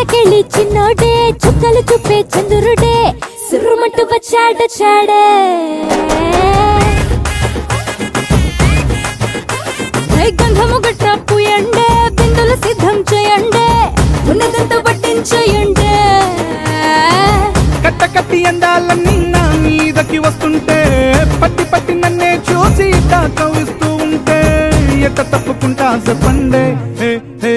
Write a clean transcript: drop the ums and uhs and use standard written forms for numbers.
చిలకెళ్ళి చిన్నోడే చుక్కలు చూపే చంద్రుడే సురుమంటూ వచ్చాడు చాడే గంధము గట్ట పూయండే బిందులు సిద్ధం చేయండే ఉన్నదంతా పట్టించేయండే కట్ట కట్టి అందాలన్నీ నా మీదకి వస్తుంటే పట్టి పట్టి నన్నే చూసి కవిస్తూ ఉంటే ఎట్ట తప్పుకుంటా చెప్పండే హే హే